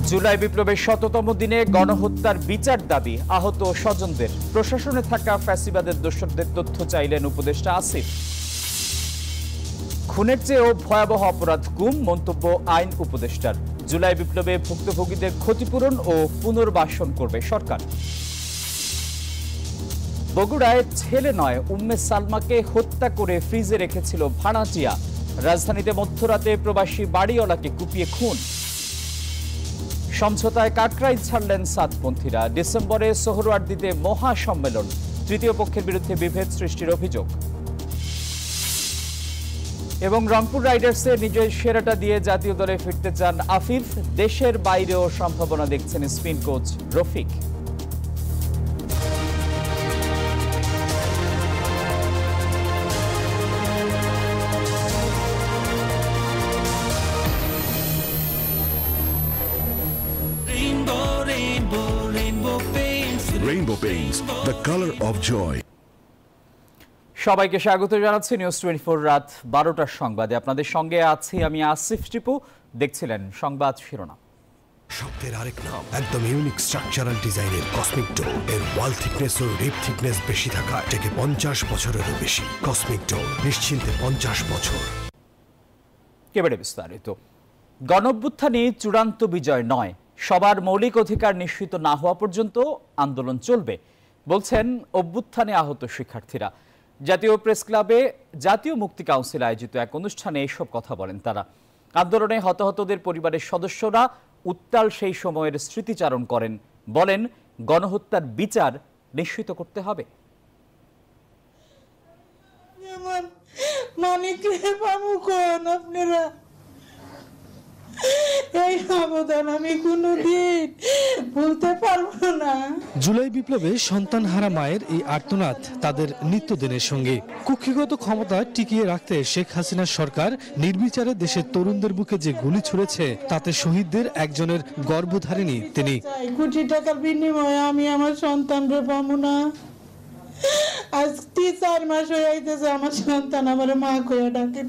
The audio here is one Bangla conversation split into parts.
জুলাই বিপ্লবের ১০০তম দিনে গণহত্যার বিচার দাবি আহত স্বজনদের। প্রশাসনে থাকা ফ্যাসিবাদের দোষরদের তথ্য চাইলেন উপদেষ্টা আসিফ। খুনের চেয়েও ভয়াবহ অপরাধ গুম, মন্তব্য আইন উপদেষ্টার। জুলাই বিপ্লবে ভুক্তভোগীদের ক্ষতিপূরণ ও পুনর্বাসন করবে সরকার। বগুড়ায় ছেলে নয় উম্মে সালমাকে হত্যা করে ফ্রিজে রেখেছিল ভাড়াটিয়া। রাজধানীতে মধ্যরাতে প্রবাসী বাড়িওয়ালাকে কুপিয়ে খুন। সমঝোতায় কাটরাই ছাড়লেন সাতপন্থীরা। ডিসেম্বরে সোহরাওয়ার্দীতে মহাসম্মেলন। তৃতীয় পক্ষের বিরুদ্ধে বিভেদ সৃষ্টির অভিযোগ। এবং রংপুর রাইডার্সে নিজের সেরাটা দিয়ে জাতীয় দলে ফিরতে চান আফিফ। দেশের বাইরেও সম্ভাবনা দেখছেন spin coach Rafiq. Rainbow Paints, the color of joy. সবাইকে স্বাগত জানাচ্ছি নিউজ 24 রাত 12টার সংবাদে। আপনাদের সঙ্গে আছি আমি আসিফ টিপু। দেখছিলেন সংবাদ শিরোনাম। শব্দের আরেক নাম, একদম ইউনিক স্ট্রাকচারাল ডিজাইনের কসমিক ডোর। এর ওয়াল থিকনেস ও রিপ থিকনেস বেশি থাকা থেকে 50 বছরেরও বেশি। কসমিক ডোর, নিশ্চিন্তে 50 বছর। এবারে বিস্তারিত। গণঅভ্যুত্থানই চূড়ান্ত বিজয় নয়, সবার মৌলিক অধিকার নিশ্চিত না হওয়া পর্যন্ত আন্দোলন চলবে, বলছেন অভ্যুত্থানে আহত শিক্ষার্থীরা। জাতীয় প্রেস ক্লাবে জাতীয় মুক্তি কাউন্সিল আয়োজিত এক অনুষ্ঠানে এসব কথা বলেন তারা। আন্দোলনে হতাহতদের পরিবারের সদস্যরা উত্তাল সেই সময়ের স্মৃতিচারণ করেন, বলেন গণহত্যার বিচার নিশ্চিত করতে হবে। আপনারা এই অবদান আমি কোনোদিন ভুলতে পারবো না। জুলাই বিপ্লবে সন্তানহারা মায়ের এই আর্তনাদ তাদের নিত্যদিনের সঙ্গে। কুক্ষিগত ক্ষমতা টিকিয়ে রাখতে শেখ হাসিনার সরকার নির্বিচারে দেশের তরুণদের বুকে যে গুলি ছুড়েছে তাতে শহীদদের একজনের গর্ভধারিণী তিনি। কোটি টাকার বিনিময়ে আমি আমার সন্তানরে পাবো না। আজ 4 মাস হয়ে যাইতেছে আমার সন্তান আমার মা কইয়া ডাকেন।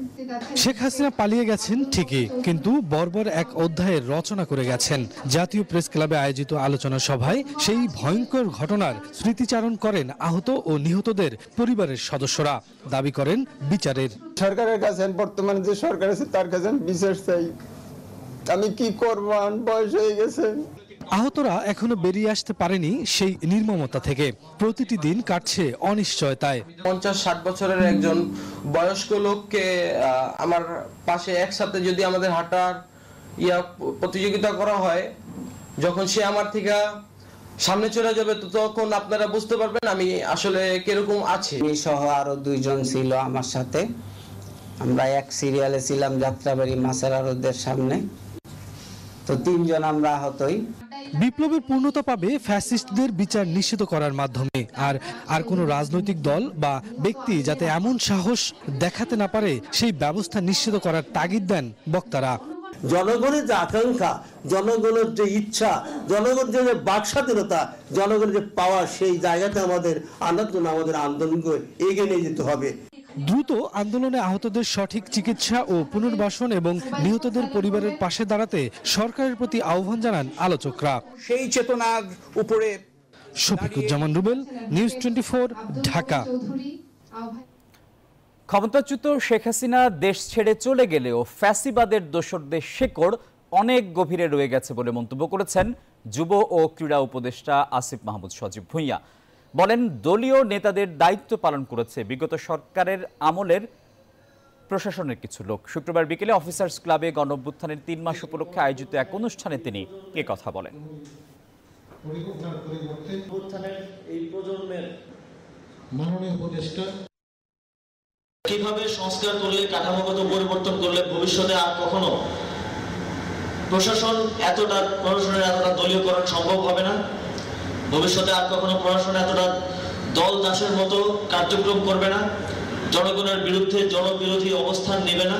শেখ হাসিনা পালিয়ে গেছেন ঠিকই, কিন্তু বর্বর এক অধ্যায়ের রচনা করে গেছেন। জাতীয় প্রেস ক্লাবে আয়োজিত আলোচনা সভায় সেই ভয়ঙ্কর ঘটনার স্মৃতিচারণ করেন আহত ও নিহতদের পরিবারের সদস্যরা। দাবি করেন বিচারের। সরকারের কাছে বর্তমানে যে সরকার আছে তার কাছে বিচার চাই। আমি কি করব, বয়স হয়ে গেছে। আহতরা এখনো বেরিয়ে আসতে পারেনি সেই নির্মমতা থেকে। প্রতিটি দিন কাটছে অনিশ্চয়তায়। 50-60 বছরের একজন বয়স্ক লোককে আমার পাশে একসাথে যদি আমাদের হাঁটার প্রতিযোগিতা করা হয়, যখন সে আমার থেকে সামনে চলে যাবে তো তখন আপনারা বুঝতে পারবেন আমি আসলে কিরকম আছি। আমি সহ আরো 2 জন ছিল আমার সাথে। আমরা এক সিরিয়ালে ছিলাম যাত্রাবাড়ি মাছের আড়তের সামনে। তো 3 জন আমরা আহতই। বিপ্লবের পূর্ণতা পাবে ফ্যাসিস্টদের বিচার নিশ্চিত করার মাধ্যমে। আর কোনো রাজনৈতিক দল বা ব্যক্তি যাতে এমন সাহস দেখাতে না পারে সেই ব্যবস্থা নিশ্চিত করার তাগিদ দেন বক্তারা। জনগণের যে আকাঙ্ক্ষা, জনগণের যে ইচ্ছা, জনগণের যে বাকস্বাধীনতা, জনগণের যে পাওয়ার, সেই জায়গাতে আমাদের আনার জন্য আমাদের আন্দোলনকে এগিয়ে নিয়ে যেতে হবে। দ্রুত আন্দোলনে আহতদের সঠিক চিকিৎসা ও পুনর্বাসন এবং নিহতদের পরিবারের পাশে দাঁড়াতে সরকারের প্রতি আহ্বান জানান আলোচকরা। সেই চেতনার উপরে শফিকুজ্জামান রুবেল, নিউজ 24, ঢাকা। ক্ষমতাচ্যুত শেখ হাসিনা দেশ ছেড়ে চলে গেলেও ফ্যাসিবাদের দোসরদের শেকড় অনেক গভীরে রয়ে গেছে বলে মন্তব্য করেছেন যুব ও ক্রীড়া উপদেষ্টা আসিফ মাহমুদ সজীব ভুঁইয়া। বলেন দলীয় নেতাদের দায়িত্ব পালন করেছে বিগত সরকারের আমলের প্রশাসনের কিছু লোক। শুক্রবার বিকেলে অফিসার্স ক্লাবে গণঅভ্যুত্থানের 3 মাস উপলক্ষে আয়োজিত এক অনুষ্ঠানে তিনি এ কথা বলেন। এই প্রজন্মের মাননীয় উপদেষ্টা কিভাবে সংস্কার করলে, কাঠামোগত পরিবর্তন করলে ভবিষ্যতে আর কখনো প্রশাসনের এতটা দলীয়করণ সম্ভব হবে না। ভবিষ্যতে আর কখনো প্রশাসন এতটা দল দাসের মতো কার্যক্রম করবে না, জনগণের বিরুদ্ধে জনবিরোধী অবস্থান নেবে না।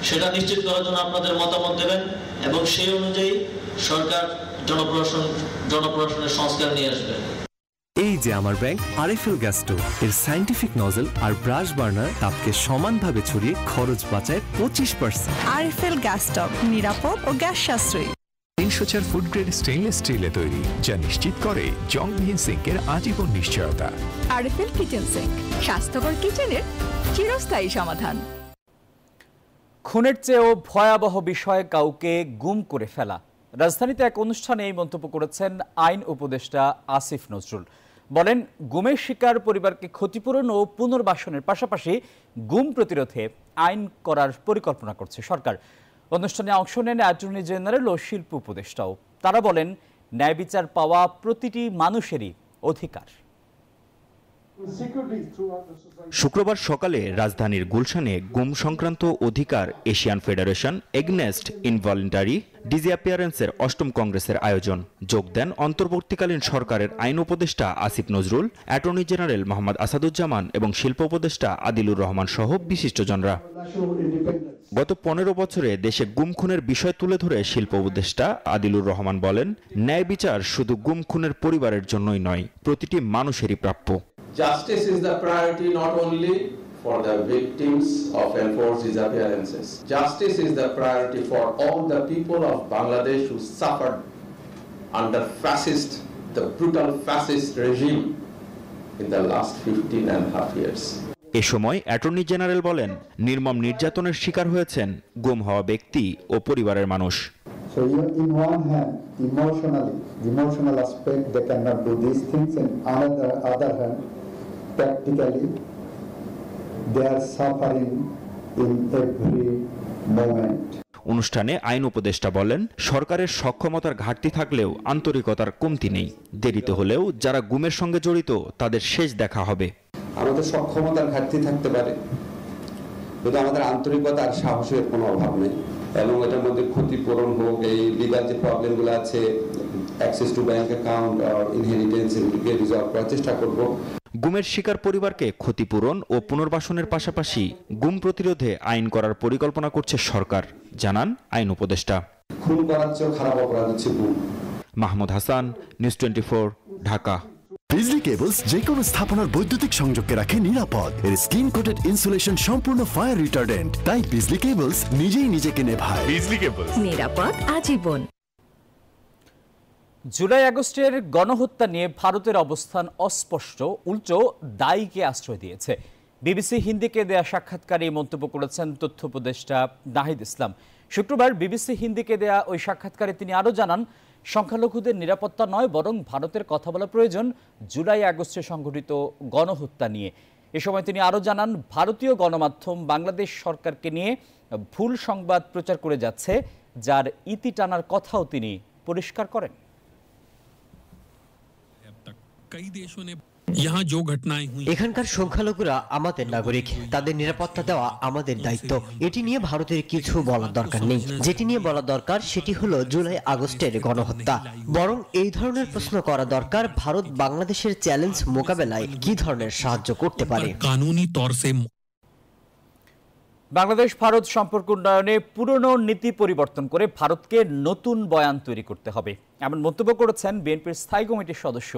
সেটা নিশ্চিত করার জন্য আপনাদের মতামত দেবেন এবং সেই অনুযায়ী সরকার জনপ্রশাসনের সংস্কার নিয়ে আসবে। এই যে আমার ব্যাংক আরএফএল গ্যাস স্টোভ, এর সায়েন্টিফিক নজল আর ব্রাশ বার্নার তাপকে সমানভাবে ছড়িয়ে খরচ বাঁচায় 25%। আরএফএল গ্যাস স্টোভ নিরাপদ ও গ্যাস সাশ্রয়ী। 304 ফুড গ্রেড স্টেইনলেস স্টিলে তৈরি, যা নিশ্চিত করে জংবিহীন সিঙ্কের আজীবন নিশ্চয়তা। আরএফএল কিচেন সিঙ্ক, স্বাস্থ্যকর কিচেনের চিরস্থায়ী সমাধান। খুনের চেয়েও ভয়াবহ বিষয়ে কাউকে গুম করে ফেলা। রাজধানীতে এক অনুষ্ঠানে এই মন্তব্য করেছেন আইন উপদেষ্টা আসিফ নজরুল। বলেন, গুমের শিকার পরিবারকে ক্ষতিপূরণ ও পুনর্বাসনের পাশাপাশি গুম প্রতিরোধে আইন করার পরিকল্পনা করছে সরকার। অনুষ্ঠানে অংশ নেন অ্যাটর্নি জেনারেল ও শিল্প উপদেষ্টাও। তারা বলেন, ন্যায় বিচার পাওয়া প্রতিটি মানুষেরই অধিকার। শুক্রবার সকালে রাজধানীর গুলশানে গুম সংক্রান্ত অধিকার এশিয়ান ফেডারেশন এগনেস্ট ইনভলেন্টারি ডিসঅ্যাপিয়ারেন্সের ৮ম কংগ্রেসের আয়োজন। যোগ দেন অন্তর্বর্তীকালীন সরকারের আইন উপদেষ্টা আসিফ নজরুল, অ্যাটর্নি জেনারেল মোহাম্মদ আসাদুজ্জামান এবং শিল্প উপদেষ্টা আদিলুর রহমান সহ বিশিষ্টজনরা। গত ১৫ বছরে দেশে গুম খুনের বিষয় তুলে ধরে শিল্প উপদেষ্টা আদিলুর রহমান বলেন, ন্যায় বিচার শুধু গুম খুনের পরিবারের জন্যই নয়, প্রতিটি মানুষেরই প্রাপ্য। Justice is the priority not only for the victims of enforced disappearances. Justice is the priority for all the people of Bangladesh who suffered under the brutal fascist regime in the last 15.5 years. এ সময় অ্যাটর্নি জেনারেল বলেন, নির্মম নির্যাতনের শিকার হয়েছেন গুম হওয়া ব্যক্তি ও পরিবারের মানুষ। So in one hand, the emotional aspect, they cannot do these things, and other hand, practically, they are suffering in every moment. অনুষ্ঠানে আইন উপদেষ্টা বলেন, সরকারের সক্ষমতার ঘাটতি থাকলেও আন্তরিকতার কমতি নেই। দেরিতে হলেও যারা গুমের সঙ্গে জড়িত তাদের শেষ দেখা হবে। আমাদের সক্ষমতার ঘাটতি থাকতে পারে, কিন্তু আমাদের আন্তরিকতা আর সাহসের কোনো অভাব নেই। এবং এটার মধ্যে ক্ষতিপূরণ হোক, এই লিগাল যে প্রবলেমগুলো আছে, access to bank account, inheritance, এগুলোকে রিজলভ করার চেষ্টা করব। গুমের শিকার পরিবারকে ক্ষতিপূরণ ও পুনর্বাসনের পাশাপাশি গুম প্রতিরোধে আইন করার পরিকল্পনা করছে সরকার, জানান আইন উপদেষ্টা। খুন করার চেয়েও খারাপ অপরাধ হচ্ছে গুম। মাহমুদ হাসান, নিউজ 24, ঢাকা। বিজলি কেবলস যে কোনো স্থাপনার বৈদ্যুতিক সংযোগকে রাখে নিরাপদ। এর স্কিন কোটেড ইনসুলেশন সম্পূর্ণ ফায়ার রিটার্ডেন্ট, তাই বিজলি কেবলস নিজেই নিজেকে নেভায়। বিজলি কেবলস, নিরাপদ আজীবন। জুলাই আগস্টের গণহত্যা নিয়ে ভারতের অবস্থান অস্পষ্ট, উল্টো দায়ীকে আশ্রয় দিয়েছে। বিবিসি হিন্দিকে দেয়া সাক্ষাৎকারে মন্তব্য করেছেন তথ্য উপদেষ্টা নাহিদ ইসলাম। শুক্রবার বিবিসি হিন্দিকে দেয়া ওই সাক্ষাৎকারে তিনি আরও জানান, সংখ্যালঘুদের নিরাপত্তা নয়, বরং ভারতের কথা বলা প্রয়োজন জুলাই আগস্টে সংঘটিত গণহত্যা নিয়ে। এ সময় তিনি আরও জানান, ভারতীয় গণমাধ্যম বাংলাদেশ সরকারকে নিয়ে ভুল সংবাদ প্রচার করে যাচ্ছে, যার ইতি টানার কথাও তিনি পরিষ্কার করেন। এখানকার সংখ্যালঘুরা আমাদের নাগরিক, তাদের নিরাপত্তা দেওয়া আমাদের দায়িত্ব। এটি নিয়ে ভারতের কিছু বলার দরকার নেই। যেটি নিয়ে বলা দরকার সেটি হলো জুলাই আগস্টের গণহত্যা। বরং এই ধরনের প্রশ্ন করা দরকার, ভারত বাংলাদেশের চ্যালেঞ্জ মোকাবেলায় কি ধরনের সাহায্য করতে পারে। কানুনি তর সে বাংলাদেশ ভারত সম্পর্ক উন্নয়নে পুরনো নীতি পরিবর্তন করে ভারতকে নতুন বয়ান তৈরি করতে হবে, এমন মন্তব্য করেছেন বিএনপির স্থায়ী কমিটির সদস্য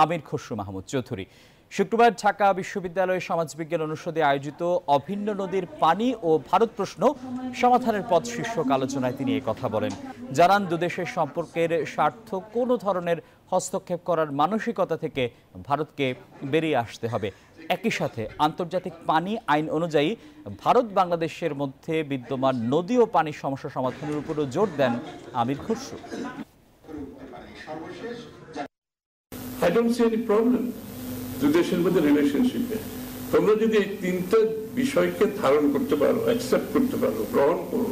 আমির খসরু মাহমুদ চৌধুরী। শুক্রবার ঢাকা বিশ্ববিদ্যালয়ের সমাজবিজ্ঞান অনুষদে আয়োজিত অভিন্ন নদীর পানি ও ভারত প্রশ্ন সমাধানের পথ শীর্ষক আলোচনায় তিনি এই কথা বলেন। জানান, দুদেশের সম্পর্কের স্বার্থ কোনো ধরনের হস্তক্ষেপ করার মানসিকতা থেকে ভারতকে বেরিয়ে আসতে হবে। একই সাথে আন্তর্জাতিক পানি আইন অনুযায়ী ভারত বাংলাদেশের মধ্যে বিদ্যমান নদী ও পানির সমস্যা সমাধানের উপরও জোর দেন আমির Khasru. I don't see any problem দুদেশের মধ্যে রিলেশনশিপে। তোমরা যদি এই তিনটা বিষয়কে ধারণ করতে পারো, অ্যাকসেপ্ট করতে পারো, গ্রহণ করো,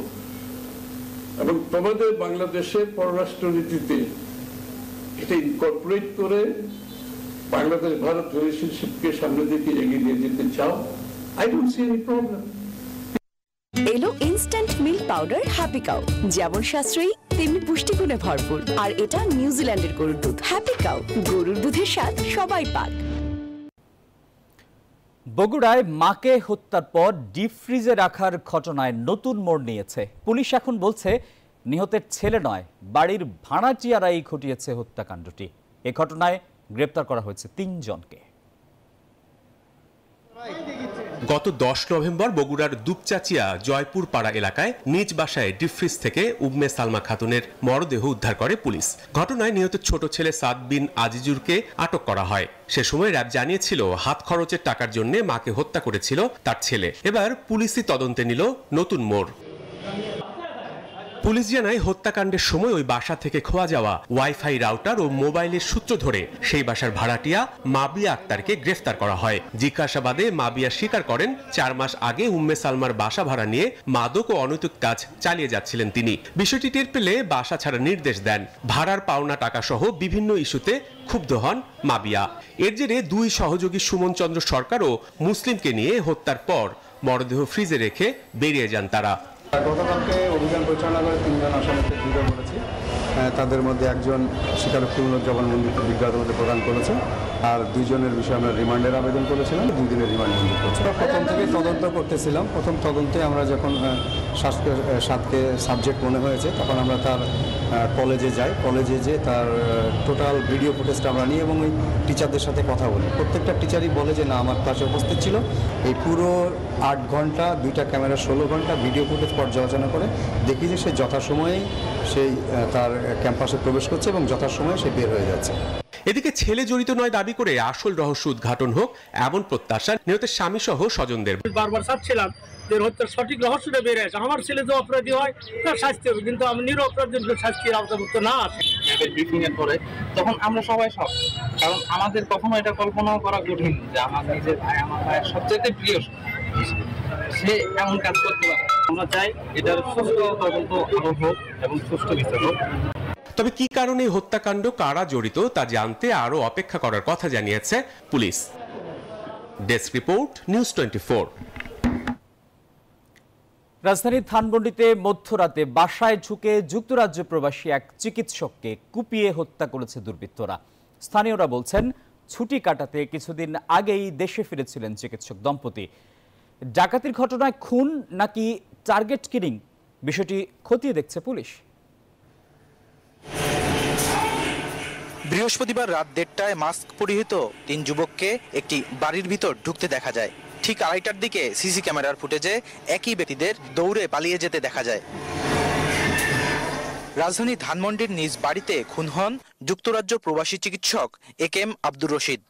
এবং তোমাদের বাংলাদেশের পররাষ্ট্র নীতিতে এটা ইনকর্পোরেট করে বাংলাদেশ ভারত রিলেশনশিপকে সামনের দিকে এগিয়ে নিয়ে যেতে চাও, I don't see any problem. এলো instant milk powder happy cow, যেমন সাশ্রয়ী তেমনি পুষ্টিগুণে ভরপুর। আর এটা নিউজিল্যান্ডের গরুর দুধ। হ্যাপি কাউ, গরুর দুধের স্বাদ সবাই পাক। বগুড়ায় মাকে হত্যার পর ডিপ ফ্রিজে রাখার ঘটনায় নতুন মোড় নিয়েছে। পুলিশ এখন বলছে, নিহতের ছেলে নয়, বাড়ির ভাড়াটিয়ারাই ঘটিয়েছে হত্যাকাণ্ডটি। এ ঘটনায় গ্রেপ্তার করা হয়েছে 3 জনকে। গত 10 নভেম্বর বগুড়ার দুপচাচিয়া জয়পুর পাড়া এলাকায় নিজ বাসায় ডিপফ্রিজ থেকে উম্মে সালমা খাতুনের মরদেহ উদ্ধার করে পুলিশ। ঘটনায় নিহত ছোট ছেলে সাদ বিন আজিজুরকে আটক করা হয়। সে সময় র্যাব জানিয়েছিল হাত খরচের টাকার জন্য মাকে হত্যা করেছিল তার ছেলে। এবার পুলিশই তদন্তে নিল নতুন মোড়। পুলিশ জানায় হত্যাকাণ্ডের সময় ওই বাসা থেকে খোয়া যাওয়া ওয়াইফাই রাউটার ও মোবাইলের সূত্র ধরে সেই বাসার ভাড়াটিয়া মাবিয়া আক্তারকে গ্রেফতার করা হয়। জিজ্ঞাসাবাদে মাবিয়া স্বীকার করেন 4 মাস আগে উম্মে সালমার বাসা ভাড়া নিয়ে মাদক ও অনৈতিক কাজ চালিয়ে যাচ্ছিলেন তিনি। বিষয়টি টের পেলে বাসা ছাড়ার নির্দেশ দেন। ভাড়ার পাওনা টাকা সহ বিভিন্ন ইস্যুতে ক্ষুব্ধ হন মাবিয়া। এর জেরে 2 সহযোগী সুমন চন্দ্র সরকার ও মুসলিমকে নিয়ে হত্যার পর মরদেহ ফ্রিজে রেখে বেরিয়ে যান তারা। গতকালকে অভিযান পরিচালনা করে 3 জন আসামিকে গ্রেপ্তার করেছি। তাদের মধ্যে একজন স্বীকারোক্তিমূলক জবানবন্দি বিজ্ঞাপনের মধ্যে প্রদান করেছে, আর 2 জনের বিষয়ে আমরা রিমান্ডের আবেদন করেছিলাম। 2 দিনের রিমান্ড মঞ্জুর করেছি। প্রথম থেকে তদন্ত করতেছিলাম। প্রথম তদন্তে আমরা যখন সাতকে সাবজেক্ট মনে হয়েছে তখন আমরা তার কলেজে যাই। কলেজে যে তার টোটাল ভিডিও ফুটেজটা আমরা নিই এবং ওই টিচারদের সাথে কথা বলি। প্রত্যেকটা টিচারই বলে যে না, আমার ক্লাসে উপস্থিত ছিল। এই পুরো 8 ঘন্টা 2টা ক্যামেরা 16 ঘন্টা ভিডিও ফুটেজ পর্যালোচনা করে দেখি যে সে যথাসময়েই সেই তার ক্যাম্পাসে প্রবেশ করছে এবং যথাসময়ে সে বের হয়ে যাচ্ছে। এদিকে ছেলে জড়িত নয় দাবি করে আসল রহস্য উদ্ঘাটন হোক এমন প্রত্যাশা নিহতের স্বামী সহ স্বজনদের। বারবার চাচ্ছিলাম যে হত্যার সঠিক রহস্যটা বেড়ে আসে, আমার ছেলে যে অপরাধী হয় তার শাস্তি হবে, কিন্তু আমি নিরপরাধীদের শাস্তির আওতাভুক্ত না আসে। ব্রিফিং এর পরে তখন আমরা সবাই সব, কারণ আমাদের কখনো এটা কল্পনাও করা কঠিন যে আমার নিজের ভাই, আমার ভাইয়ের সবচেয়ে প্রিয় সে এমন কাজ করতে পারে। আমরা চাই এটার সুষ্ঠু তদন্ত আরো হোক এবং সুষ্ঠু বিচার হোক। তবে কি কারণে হত্যাকাণ্ড, কারা জড়িত তা জানতে আরো অপেক্ষা করার কথা জানিয়েছে পুলিশ। Desk report, news 24। রাজধানীর ধানমন্ডিতে মধ্যরাতে বাসায় ঢুকে যুক্তরাজ্য প্রবাসী এক চিকিৎসককে কুপিয়ে হত্যা করেছে দুর্বৃত্তরা। স্থানীয়রা বলছেন ছুটি কাটাতে কিছুদিন আগেই দেশে ফিরেছিলেন চিকিৎসক দম্পতি। ডাকাতির ঘটনায় খুন নাকি টার্গেট কিলিং, বিষয়টি খতিয়ে দেখছে পুলিশ। বৃহস্পতিবার রাত 1:30টায় মাস্ক পরিহিত 3 যুবককে একটি বাড়ির ভিতর ঢুকতে দেখা যায়। ঠিক 2:30টার দিকে সিসি ক্যামেরার ফুটেজে একই ব্যক্তিদের দৌড়ে পালিয়ে যেতে দেখা যায়। রাজধানী ধানমন্ডির নিজ বাড়িতে খুন হন যুক্তরাজ্য প্রবাসী চিকিৎসক একেএম আব্দুর রশিদ।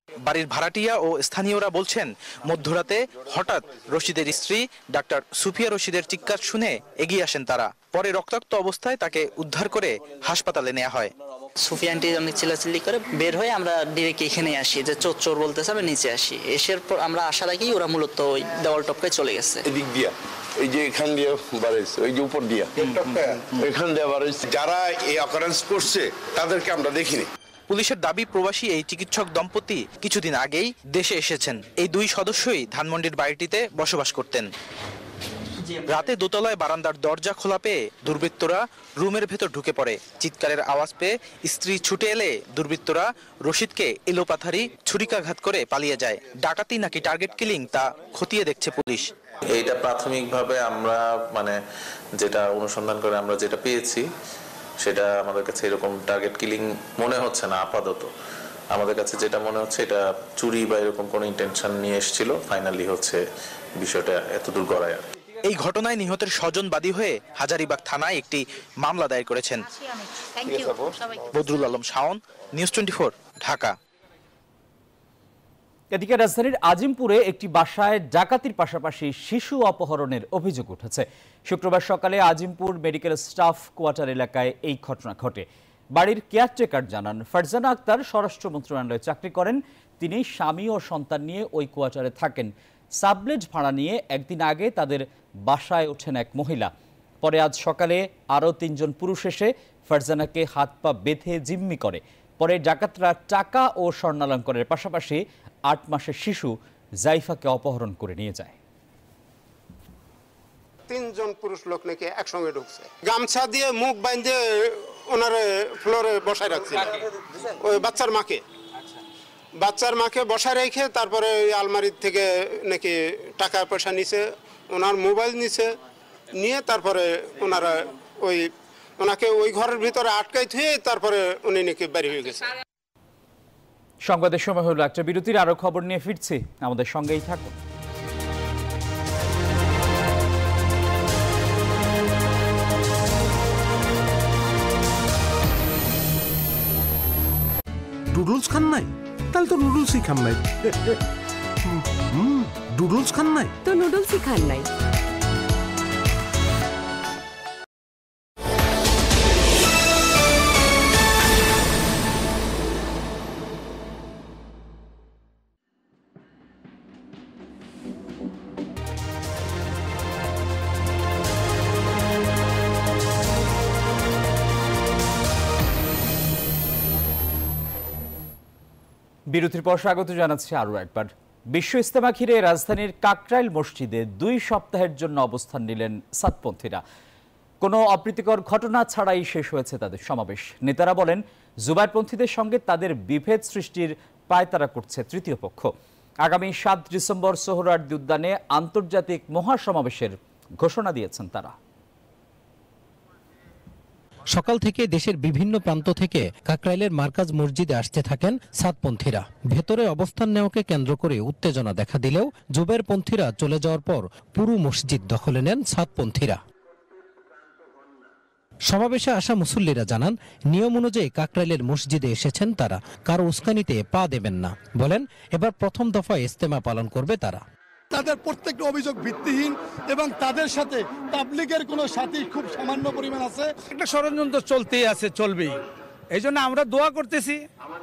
বাড়ির ভাড়াটিয়া ও স্থানীয়রা বলছেন মধ্যরাতে হঠাৎ রশিদের স্ত্রী ডাক্তার সুফিয়া রশিদের চিৎকার শুনে এগিয়ে আসেন তারা। পরে রক্তাক্ত অবস্থায় তাকে উদ্ধার করে হাসপাতালে নেওয়া হয়। সুফিয়া আন্টি অনেক চিল্লাচিল্লি করে বের হয়ে আমরা ডিরেক্ট এখানে আসি, যে চোর চোর বলতেছে, আমরা নিচে আসি। এসের পর আমরা আসার আগেই ওরা মূলত ওই দেওয়াল টপকায় চলে গেছে। এদিক দিয়া এই যে এখান দিয়ে বাড়াইছে, ওই যে উপর দিয়া এখান দিয়ে বাড়াইছে। যারা এই অকারেন্স করছে তাদেরকে আমরা দেখিনি। পুলিশের দাবি প্রবাসী এই চিকিৎসক দম্পতি কিছুদিন আগেই দেশে এসেছেন। এই 2 সদস্যই ধানমন্ডির বাড়িটিতে বসবাস করতেন। রাতে দোতলায় বারান্দার দরজা খোলা পেয়ে দুর্বৃত্তরা রুমের ভেতর ঢুকে পড়ে। চিৎকারের আওয়াজ পেয়ে স্ত্রী ছুটে এলে দুর্বৃত্তরা রশিদকে এলোপাথারি ছুরিকাঘাত করে পালিয়ে যায়। ডাকাতি নাকি টার্গেট কিলিং তা খতিয়ে দেখছে পুলিশ। এইটা প্রাথমিকভাবে আমরা যেটা অনুসন্ধান করে আমরা যেটা পেয়েছি সেটা আমাদের কাছে এরকম টার্গেট কিলিং মনে হচ্ছে না। আপাতত আমাদের কাছে যেটা মনে হচ্ছে এটা চুরি বা এরকম কোনো ইন্টেনশন নিয়ে এসেছিল। ফাইনালি হচ্ছে বিষয়টা এতদূর গড়ায়। এই ঘটনায় নিহতের স্বজন বাদী হয়ে হাজারীবাগ থানায় একটি মামলা দায়ের করেছেন। বদরুল আলম শাওন, নিউজ 24, ঢাকা। এদিকে রাজধানীর আজিমপুরে একটি বাসায় ডাকাতির পাশাপাশি শিশু অপহরণের অভিযোগ উঠেছে। শুক্রবার সকালে আজিমপুর মেডিকেল স্টাফ কোয়ার্টার এলাকায় এই ঘটনা ঘটে। বাড়ির কেয়ারটেকার জানান, ফারজানা আক্তার স্বরাষ্ট্র মন্ত্রণালয়ে চাকরি করেন। তিনি স্বামী ও সন্তান নিয়ে ওই কোয়ার্টারে থাকেন। সাবলেজ ভাড়া নিয়ে একদিন আগে তাদের বাসায় ওঠেন এক মহিলা। পরে আজ সকালে আরও 3 জন পুরুষ এসে ফারজানাকে হাত পা বেঁধে জিম্মি করে। পরে ডাকাতরা টাকা ও স্বর্ণালঙ্কারের পাশাপাশি 8 মাসের শিশু জাইফাকে অপহরণ করে নিয়ে যায়। 3 জন পুরুষ লোক নাকি একসঙ্গে ঢুকছে, গামছা দিয়ে মুখ বাঁধে ওনার ফ্লোরে বসায় রাখছিল। ওই বাচ্চার মাকে বসায় রেখে তারপরে ওই আলমারির থেকে নাকি টাকা পয়সা নিছে, ওনার মোবাইল নিছে, নিয়ে তারপরে ওনারা ওনাকে ওই ঘরের ভিতরে আটকাই থুয়ে তারপরে উনি নাকি বাড়ি হয়ে গেছে। সংবাদের সময় হলো একটা বিরতির, আরো খবর নিয়ে ফিরছি, আমাদের সঙ্গেই থাকুন। নুডলস খান নাই? তাহলে তো নুডলসই খান নাই। নুডলস খান নাই তো নুডলসই খান নাই। বিরতির পর স্বাগত জানাচ্ছি আরও একবার। বিশ্ব ইজতেমা ঘিরে রাজধানীর কাকরাইল মসজিদে 2 সপ্তাহের জন্য অবস্থান নিলেন সাতপন্থীরা। কোনো অপ্রীতিকর ঘটনা ছাড়াই শেষ হয়েছে তাদের সমাবেশ। নেতারা বলেন, জুবাইরপন্থীদের সঙ্গে তাদের বিভেদ সৃষ্টির পায়তারা করছে তৃতীয় পক্ষ। আগামী 7 ডিসেম্বর সোহরাওয়ার্দী উদ্যানে আন্তর্জাতিক মহাসমাবেশের ঘোষণা দিয়েছেন তারা। সকাল থেকে দেশের বিভিন্ন প্রান্ত থেকে কাকরাইলের মার্কাজ মসজিদে আসতে থাকেন সাতপন্থীরা। ভেতরে অবস্থান নেওয়াকে কেন্দ্র করে উত্তেজনা দেখা দিলেও জুবাইরপন্থীরা চলে যাওয়ার পর পুরো মসজিদ দখলে নেন সাতপন্থীরা। সমাবেশে আসা মুসল্লিরা জানান, নিয়ম অনুযায়ী কাকরাইলের মসজিদে এসেছেন তারা, কারো উস্কানিতে পা দেবেন না। বলেন, এবার প্রথম দফায় ইজতেমা পালন করবে তারা। তাদের প্রত্যেকটা অভিযোগ ভিত্তিহীন এবং তাদের সাথে তাবলিগের কোনো সাথী খুব সামান্য পরিমাণ আছে। একটা ষড়যন্ত্র চলতেই আছে, চলবেই। এই জন্য আমরা দোয়া করতেছি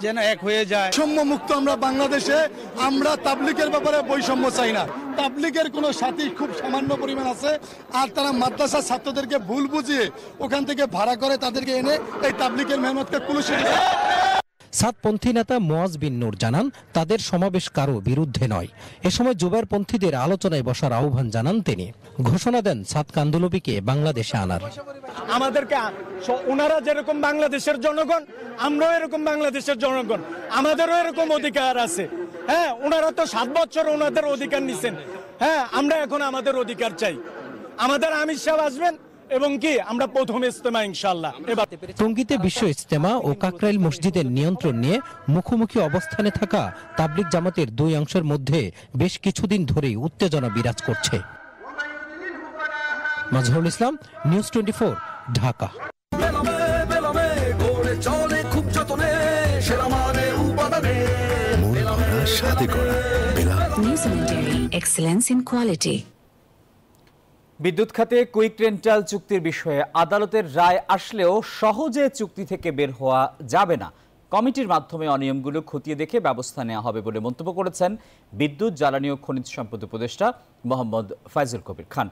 যেন এক হয়ে যায়। বৈষম্য মুক্ত আমরা বাংলাদেশে, আমরা তাবলিগের ব্যাপারে বৈষম্য চাই না। তাবলিগের কোনো সাথী খুব সামান্য পরিমাণ আছে, আর তারা মাদ্রাসার ছাত্রদেরকে ভুল বুঝিয়ে ওখান থেকে ভাড়া করে তাদেরকে এনে এই তাবলিগের মেহনতকে কুলুষিত। সাতপন্থী নেতা মুয়াজ বিন নূর জানান, তাদের সমাবেশ কারো বিরুদ্ধে নয়। এ সময় জুবাইরপন্থীদের আলোচনায় বসার আহ্বান জানান তিনি। ঘোষণা দেন সাত কান্দুলবিকে বাংলাদেশে আনার। আমাদেরকে ওনারা যেরকম বাংলাদেশের জনগণ, আমরাও এরকম বাংলাদেশের জনগণ, আমাদেরও এরকম অধিকার আছে। হ্যাঁ, ওনারা তো 7 বছর ওনাদের অধিকার নিছেন। হ্যাঁ, আমরা এখন আমাদের অধিকার চাই। আমাদের আমির সাহেব আসবেন এবং কি আমরা প্রথম ইজতেমা ইনশাআল্লাহ। টঙ্গীতে বিশ্ব ইজতেমা ও কাকরাইল মসজিদের নিয়ন্ত্রণ নিয়ে মুখোমুখি অবস্থানে থাকা তাবলিগ জামাতের 2 অংশের মধ্যে বেশ কিছুদিন ধরেই উত্তেজনা বিরাজ করছে। মাজহারুল ইসলাম, নিউজ 24, ঢাকা। বিদ্যুৎ খাতে কুইক রেন্টাল চুক্তির বিষয়ে আদালতের রায় আসলেও সহজে চুক্তি থেকে বের হওয়া যাবে না। কমিটির মাধ্যমে অনিয়মগুলো খতিয়ে দেখে ব্যবস্থা নেওয়া হবে বলে মন্তব্য করেছেন বিদ্যুৎ, জ্বালানি ও খনিজ সম্পদ উপদেষ্টা মোহাম্মদ ফাইজুল কবির খান।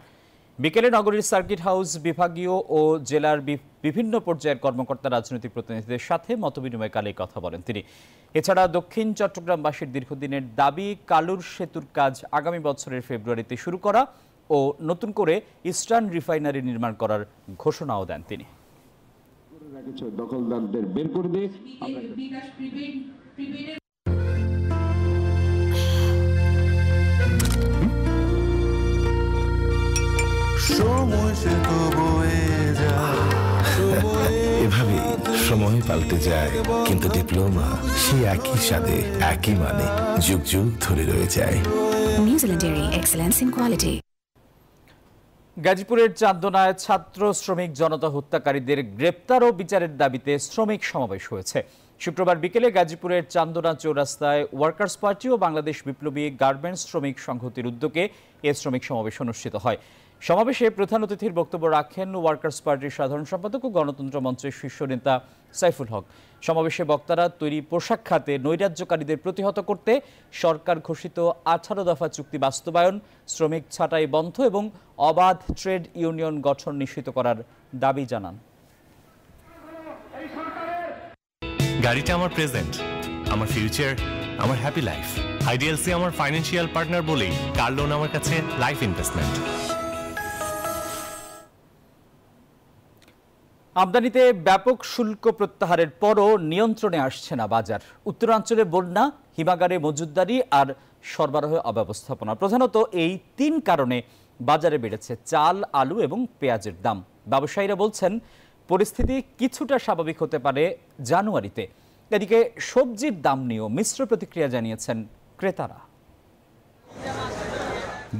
বিকেলে নগরীর সার্কিট হাউস বিভাগীয় ও জেলার বিভিন্ন পর্যায়ের কর্মকর্তা, রাজনৈতিক প্রতিনিধিদের সাথে মতবিনিময়কালে কথা বলেন তিনি। এছাড়া দক্ষিণ চট্টগ্রামবাসীর দীর্ঘদিনের দাবি কালুর সেতুর কাজ আগামী বছরের ফেব্রুয়ারিতে শুরু করা ও নতুন করে ইস্টার্ন রিফাইনারি নির্মাণ করার ঘোষণাও দেন তিনি। দখলদারদের বের করে দিয়ে এভাবে সময় পাল্টে যায়, কিন্তু ডিপ্লোমা সে একই সাথে একই মানে যুগ যুগ ধরে রয়ে যায়। নিউজিল্যান্ডের এক্সেলেন্স ইন কোয়ালিটি। গাজীপুরের চান্দনায় ছাত্র শ্রমিক জনতা হত্যাকারীদের গ্রেপ্তার ও বিচারের দাবিতে শ্রমিক সমাবেশ হয়েছে। শুক্রবার বিকেলে গাজীপুরের চান্দনা চৌরাস্তায় ওয়ার্কার্স পার্টি ও বাংলাদেশ বিপ্লবী গার্মেন্টস শ্রমিক সংহতির উদ্যোগে এ শ্রমিক সমাবেশ অনুষ্ঠিত হয়। সমাবেশে প্রধান অতিথির বক্তব্য রাখেন ওয়ার্কার্স পার্টির সাধারণ সম্পাদক ও গণতন্ত্র মঞ্চের শীর্ষ নেতা সাইফুল হক। সমাবেশে বক্তারা তৈরি পোশাক খাতে নৈরাজ্যকারীদের প্রতিহত করতে সরকার ঘোষিত 18 দফা চুক্তি বাস্তবায়ন, শ্রমিক ছাঁটাই বন্ধ এবং অবাধ ট্রেড ইউনিয়ন গঠন নিশ্চিত করার দাবি জানান। গাড়িটা আমার প্রেজেন্ট, আমার ফিউচার, আমার হ্যাপি লাইফ। আইডিএলসি আমার ফাইন্যান্সিয়াল পার্টনার বলেই কার লোন আমার কাছে লাইফ ইনভেস্টমেন্ট। আমদানিতে ব্যাপক শুল্ক প্রত্যাহারের পরও নিয়ন্ত্রণে আসছে না বাজার। উত্তরাঞ্চলে বন্যা, হিমাগারে মজুতদারি আর সরবরাহ অব্যবস্থাপনা প্রধানত এই 3 কারণে বাজারে বেড়েছে চাল, আলু এবং পেঁয়াজের দাম। ব্যবসায়ীরা বলছেন পরিস্থিতি কিছুটা স্বাভাবিক হতে পারে জানুয়ারিতে। এদিকে সবজির দাম নিয়েও মিশ্র প্রতিক্রিয়া জানিয়েছেন ক্রেতারা।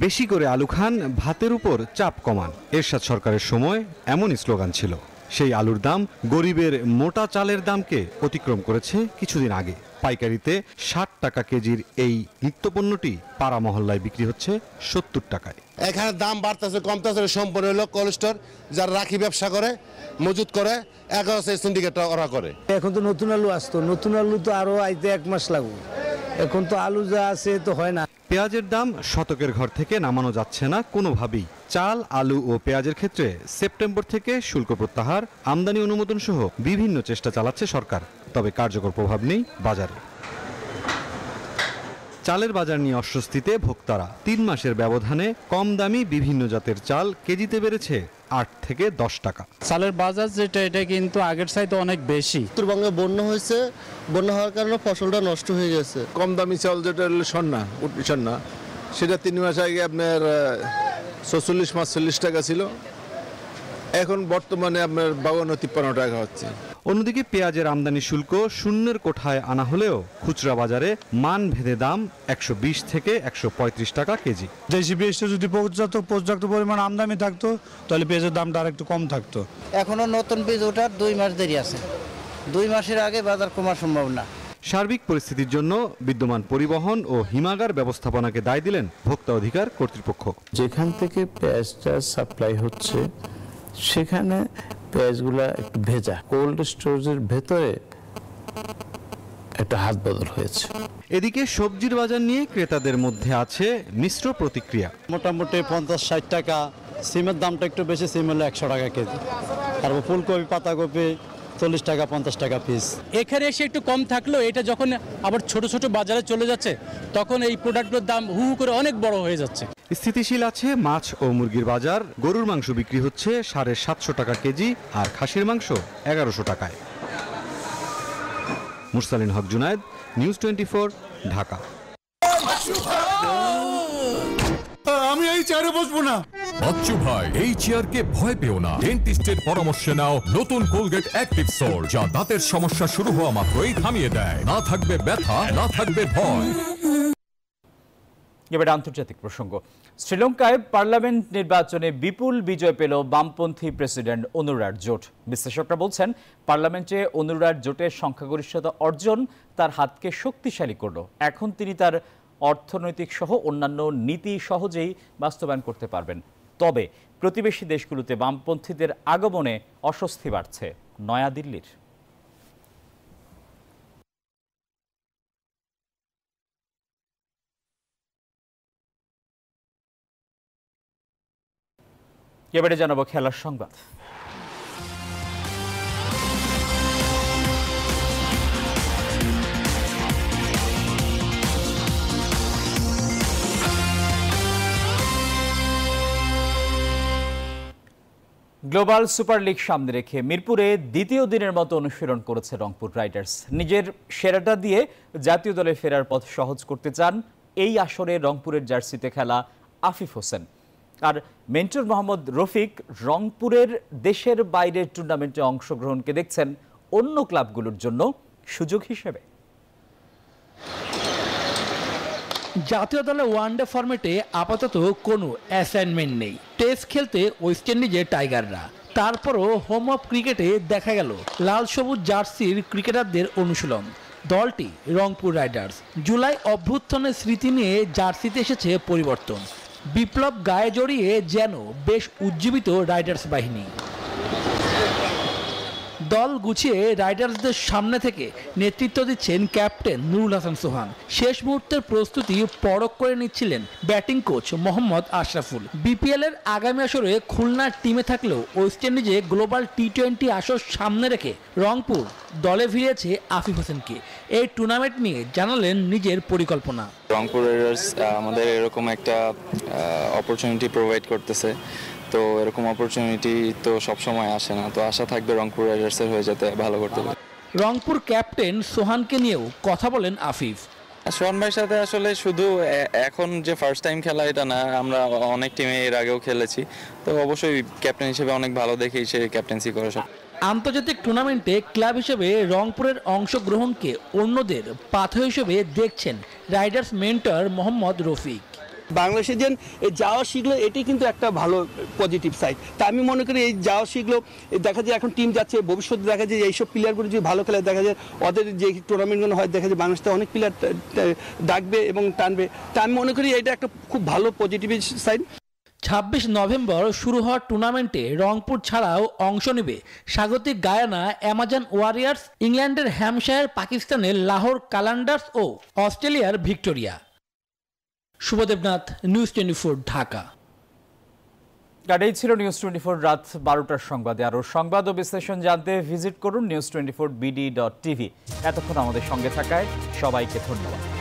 বেশি করে আলু খান, ভাতের উপর চাপ কমান, এরশাদ সরকারের সময় এমনই স্লোগান ছিল। সেই আলুর দাম গরিবের মোটা চালের দামকে অতিক্রম করেছে কিছুদিন আগে। পাইকারিতে 60 টাকা কেজির এই নিত্যপণ্যটি পাড়া মহল্লায় বিক্রি হচ্ছে 70 টাকায়। এখানে দাম বাড়তেছে কমতেছে সম্পূর্ণ হলো কোলেস্টোর, যারা রাখি ব্যবসা করে মজুত করে 11 সিন্ডিকেট ওরা করে। এখন তো নতুন আলু আসতো, নতুন আলু তো আরো আইতে 1 মাস লাগবে, এখন তো আলু যা আছে তো হয় না। পেঁয়াজের দাম শতকের ঘর থেকে নামানো যাচ্ছে না কোনোভাবেই। চাল, আলু ও পেঁয়াজের ক্ষেত্রে সেপ্টেম্বর থেকে শুল্ক প্রত্যাহার, আমদানি অনুমোদন সহ বিভিন্ন চেষ্টা চালাচ্ছে সরকার, তবে কার্যকর প্রভাব নেই বাজারে। চালের বাজার নিয়ে অস্বস্তিতে ভোক্তারা। 3 মাসের ব্যবধানে কম দামি বিভিন্ন জাতের চাল কেজিতে বেড়েছে 8 থেকে 10 টাকা। চালের বাজার যেটা, এটা কিন্তু আগের চাইতে অনেক বেশি। উত্তরবঙ্গে বন্যা হয়েছে, বন্যা হওয়ার কারণে ফসলটা নষ্ট হয়ে গেছে। কম দামি চাল যেটা সন্না, উটনি সন্না, সেটা 3 মাস আগে আপনার 44-45 টাকা ছিল, এখন বর্তমানে আপনার 52-53 টাকা হচ্ছে। অন্যদিকে পেঁয়াজের আমদানি শুল্ক শূন্যের কোঠায় আনা হলেও খুচরা বাজারে মান ভেদে দাম 120 থেকে 135 টাকা কেজি। দেশি পেঁয়াজটা যদি পর্যাপ্ত পরিমাণ আমদানি থাকতো তাহলে পেঁয়াজের দামটা আরেকটু কম থাকতো। এখনো নতুন বীজ ওঠার 2 মাস দেরি আছে, 2 মাসের আগে বাজার কমার সম্ভব না। সার্বিক পরিস্থিতির জন্য বিদ্যমান পরিবহন ও হিমাগার ব্যবস্থাপনাকে দায় দিলেন ভোক্তা অধিকার কর্তৃপক্ষ। যেখান থেকে পেঁয়াজটা সাপ্লাই হচ্ছে সেখানে পেঁয়াজগুলা একটু ভেজা, কোল্ড স্টোরেজের ভেতরে একটা হাত বদল হয়েছে। এদিকে সবজির বাজার নিয়ে ক্রেতাদের মধ্যে আছে মিশ্র প্রতিক্রিয়া। মোটামুটি 50-60 টাকা, সিমের দামটা একটু বেশি, সিম হলো 100 টাকা কেজি, তারপর ফুলকপি, পাতাকপি 40 টাকা 50 টাকা পিস। এখানে এসে একটু কম থাকলেও এটা যখন আবার ছোট ছোট বাজারে চলে যাচ্ছে তখন এই প্রোডাক্টগুলোর দাম হু করে অনেক বড় হয়ে যাচ্ছে। স্থিতিশীল আছে মাছ ও মুরগির বাজার। গরুর মাংস বিক্রি হচ্ছে 750 টাকা কেজি আর খাসির মাংস 1100 টাকায়। মুরসালিন হক জুনায়েদ, নিউজ 24, ঢাকা। আমি এই চেয়ারে বসবো না। বাচ্চু ভাই, এই চেয়ারকে ভয় পেও না। ডেন্টিস্টের পরামর্শে নাও নতুন কোলগেট অ্যাক্টিভ সোল, যা দাঁতের সমস্যা শুরু হওয়া মাত্রই থামিয়ে দেয়। না থাকবে ব্যথা, না থাকবে ভয়। এবার আন্তর্জাতিক প্রসঙ্গ। শ্রীলঙ্কায় পার্লামেন্ট নির্বাচনে বিপুল বিজয় পেল বামপন্থী প্রেসিডেন্ট অনুরার জোট। বিশ্লেষকরা বলছেন, পার্লামেন্টে অনুরার জোটের সংখ্যাগরিষ্ঠতা অর্জন তার হাতকে শক্তিশালী করল। এখন তিনি তার অর্থনৈতিক সহ অন্যান্য নীতি সহজেই বাস্তবায়ন করতে পারবেন। তবে প্রতিবেশী দেশগুলোতে বামপন্থীদের আগমনে অস্বস্তি বাড়ছে নয়াদিল্লির। এবারে জানাবো খেলার সংবাদ। গ্লোবাল সুপার লিগ সামনে রেখে মিরপুরে দ্বিতীয় দিনের মতো অনুশীলন করেছে রংপুর রাইডার্স। নিজের সেরাটা দিয়ে জাতীয় দলে ফেরার পথ সহজ করতে চান এই আসরে রংপুরের জার্সিতে খেলা আফিফ হোসেন। আর মেন্টর মোহাম্মদ রফিক রংপুরের দেশের বাইরের টুর্নামেন্টে অংশগ্রহণকে দেখছেন অন্য ক্লাবগুলোর জন্য সুযোগ হিসেবে। জাতীয় দলে ওয়ানডে ফরম্যাটে আপাতত কোনো অ্যাসাইনমেন্ট নেই। টেস্ট খেলতে ওয়েস্ট ইন্ডিজে টাইগাররা, তারপরও হোম অফ ক্রিকেটে দেখা গেল লাল সবুজ জার্সির ক্রিকেটারদের অনুশীলন। দলটি রংপুর রাইডার্স। জুলাই অভ্যুত্থানের স্মৃতি নিয়ে জার্সিতে এসেছে পরিবর্তন। বিপ্লব গায়ে জড়িয়ে যেন বেশ উজ্জীবিত রাইডার্স বাহিনী। দল গুছিয়ে রাইডার্সদের সামনে থেকে নেতৃত্ব দিচ্ছেন ক্যাপ্টেন নুরুল হাসান সোহান। শেষ মুহূর্তের প্রস্তুতি পরখ করে নিচ্ছিলেন batting coach Mohammad Ashraful. BPL এর আগামী আসরে খুলনার টিমে থাকলেও ওয়েস্ট ইন্ডিজে গ্লোবাল টি-20 আসর সামনে রেখে রংপুর দলে ফিরেছে আফিফ হোসেনকে। এই টুর্নামেন্ট নিয়ে জানালেন নিজের পরিকল্পনা। রংপুর রাইডার্স আমাদের এরকম একটা অপরচুনিটি প্রোভাইড করতেছে, তো এরকম অপরচুনিটি তো সবসময় আসে না, তো আশা থাকবে রংপুর রাইডার্সের হয়ে যেতে ভালো করতে পারে। রংপুর ক্যাপ্টেন সোহানকে নিয়েও কথা বলেন আফিফ। সোহান ভাইয়ের সাথে আসলে শুধু এখন যে ফার্স্ট টাইম খেলা এটা না, আমরা অনেক টিমে এর আগেও খেলেছি, তো অবশ্যই ক্যাপ্টেন হিসেবে অনেক ভালো দেখেই সে ক্যাপ্টেন্সি করে সব। আন্তর্জাতিক টুর্নামেন্টে ক্লাব হিসেবে রংপুরের অংশগ্রহণকে অন্যদের পাথর হিসেবে দেখছেন রাইডার্স মেন্টর মোহাম্মদ রফিক। বাংলাদেশে যেন এই যাওয়া শিখলো এটি কিন্তু একটা ভালো পজিটিভ সাইড। তা আমি মনে করি এই যাওয়া শিখলো দেখা যায় এখন টিম যাচ্ছে, ভবিষ্যতে দেখা যায় এইসব প্লেয়ারগুলো যদি ভালো খেলে দেখা যায় ওদের যে টুর্নামেন্টগুলো হয় দেখা যায় বাংলাদেশে অনেক প্লেয়ার ডাকবে এবং টানবে। তা আমি মনে করি এটা একটা খুব ভালো পজিটিভ সাইড। 26 নভেম্বর শুরু হওয়া টুর্নামেন্টে রংপুর ছাড়াও অংশ নেবে স্বাগতিক গায়ানা অ্যামাজন ওয়ারিয়ার্স, ইংল্যান্ডের হ্যাম্পশায়ার, পাকিস্তানের লাহোর কালান্ডার্স ও অস্ট্রেলিয়ার ভিক্টোরিয়া। শুভদেবনাথ, নিউজ 24 ঢাকা। এই ছিল নিউজ 24 রাত 12টার সংবাদে। আরও সংবাদ ও বিশ্লেষণ জানতে ভিজিট করুন news24bd.tv। এতক্ষণ আমাদের সঙ্গে থাকায় সবাইকে ধন্যবাদ।